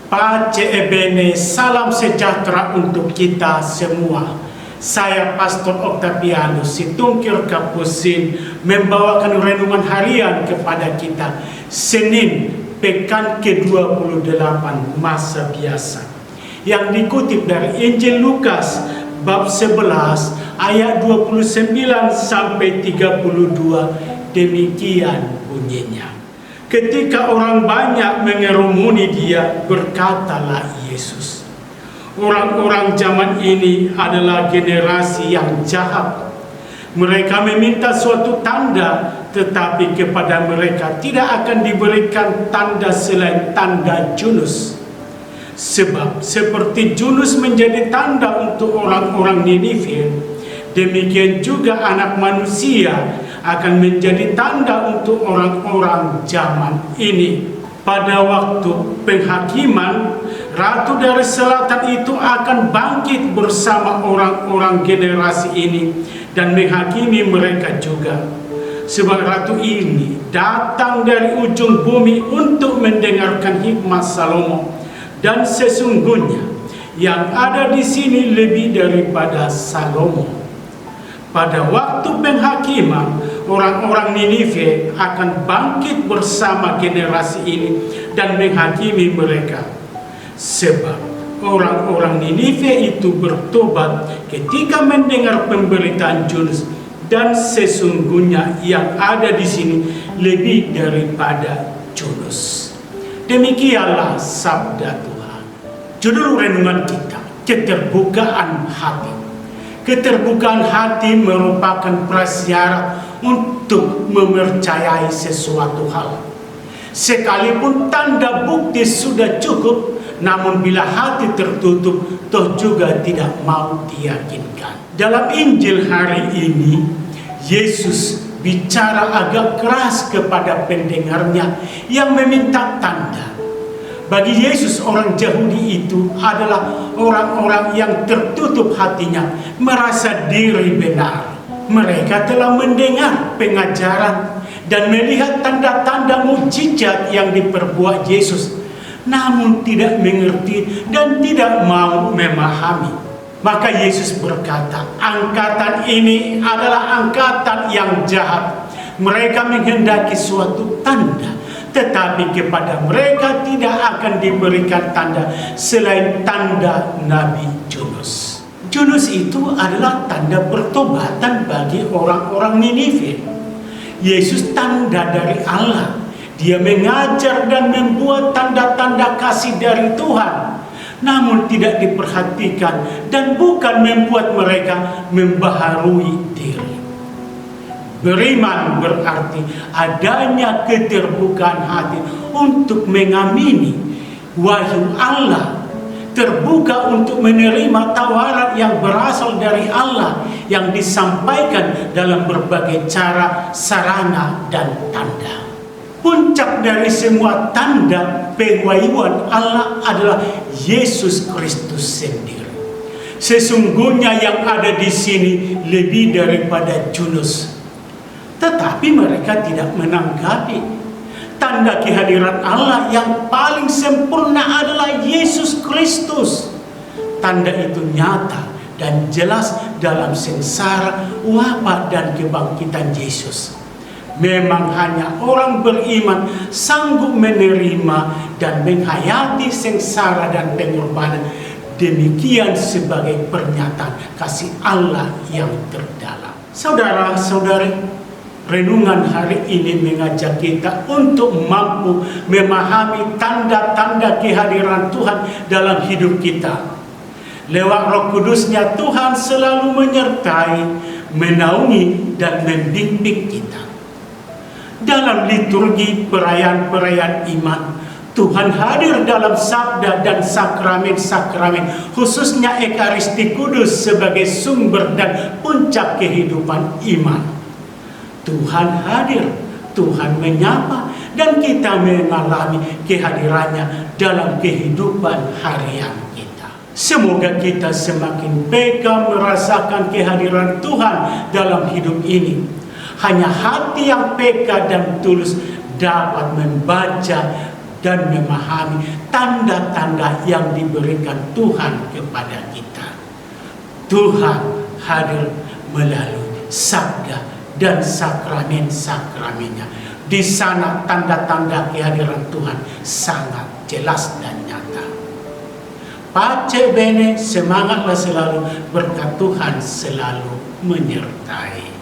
Pace e bene, salam sejahtera untuk kita semua. Saya Pastor Octavianus Situngkir Kapusin membawakan renungan harian kepada kita Senin pekan ke-28 masa biasa, yang dikutip dari Injil Lukas bab 11 ayat 29 sampai 32. Demikian bunyinya. Ketika orang banyak mengerumuni dia, berkatalah Yesus, orang-orang zaman ini adalah generasi yang jahat. Mereka meminta suatu tanda, tetapi kepada mereka tidak akan diberikan tanda selain tanda Yunus. Sebab seperti Yunus menjadi tanda untuk orang-orang Ninive, demikian juga Anak Manusia akan menjadi tanda untuk orang-orang zaman ini. Pada waktu penghakiman, Ratu dari Selatan itu akan bangkit bersama orang-orang generasi ini dan menghakimi mereka juga. Sebab Ratu ini datang dari ujung bumi untuk mendengarkan hikmat Salomo, dan sesungguhnya yang ada di sini lebih daripada Salomo. Pada waktu penghakiman, orang-orang Ninive akan bangkit bersama generasi ini dan menghakimi mereka. Sebab orang-orang Ninive itu bertobat ketika mendengar pemberitaan Yunus, dan sesungguhnya yang ada di sini lebih daripada Yunus. Demikianlah sabda Tuhan. Judul renungan kita, keterbukaan hati. Keterbukaan hati merupakan prasyarat untuk mempercayai sesuatu hal. Sekalipun tanda bukti sudah cukup, namun bila hati tertutup, toh juga tidak mau diyakinkan. Dalam Injil hari ini, Yesus bicara agak keras kepada pendengarnya yang meminta tanda. Bagi Yesus, orang Yahudi itu adalah orang-orang yang tertutup hatinya, merasa diri benar. Mereka telah mendengar pengajaran dan melihat tanda-tanda mukjizat yang diperbuat Yesus, namun tidak mengerti dan tidak mau memahami. Maka Yesus berkata, angkatan ini adalah angkatan yang jahat. Mereka menghendaki suatu tanda, tetapi kepada mereka tidak akan diberikan tanda selain tanda Nabi Yunus. Yunus itu adalah tanda pertobatan bagi orang-orang Ninive. Yesus tanda dari Allah. Dia mengajar dan membuat tanda-tanda kasih dari Tuhan, namun tidak diperhatikan dan bukan membuat mereka membaharui diri. Beriman berarti adanya keterbukaan hati untuk mengamini wahyu Allah, terbuka untuk menerima tawaran yang berasal dari Allah yang disampaikan dalam berbagai cara, sarana, dan tanda. Puncak dari semua tanda pewahyuan Allah adalah Yesus Kristus sendiri. Sesungguhnya yang ada di sini lebih daripada Yunus. Tetapi mereka tidak menanggapi. Tanda kehadiran Allah yang paling sempurna adalah Yesus Kristus. Tanda itu nyata dan jelas dalam sengsara, wabah, dan kebangkitan Yesus. Memang hanya orang beriman sanggup menerima dan menghayati sengsara dan pengorbanan. Demikian sebagai pernyataan kasih Allah yang terdalam. Saudara-saudari, renungan hari ini mengajak kita untuk mampu memahami tanda-tanda kehadiran Tuhan dalam hidup kita. Lewat Roh Kudus-Nya Tuhan selalu menyertai, menaungi, dan membimbing kita. Dalam liturgi perayaan-perayaan iman, Tuhan hadir dalam sabda dan sakramen-sakramen, khususnya Ekaristi Kudus sebagai sumber dan puncak kehidupan iman. Tuhan hadir, Tuhan menyapa, dan kita mengalami kehadirannya dalam kehidupan harian kita. Semoga kita semakin peka merasakan kehadiran Tuhan dalam hidup ini. Hanya hati yang peka dan tulus dapat membaca, dan memahami tanda-tanda yang diberikan Tuhan kepada kita. Tuhan hadir melalui sabda dan sakramen-sakramennya. Di sana tanda-tanda kehadiran Tuhan sangat jelas dan nyata. Pace bene, semangatlah selalu, berkat Tuhan selalu menyertai.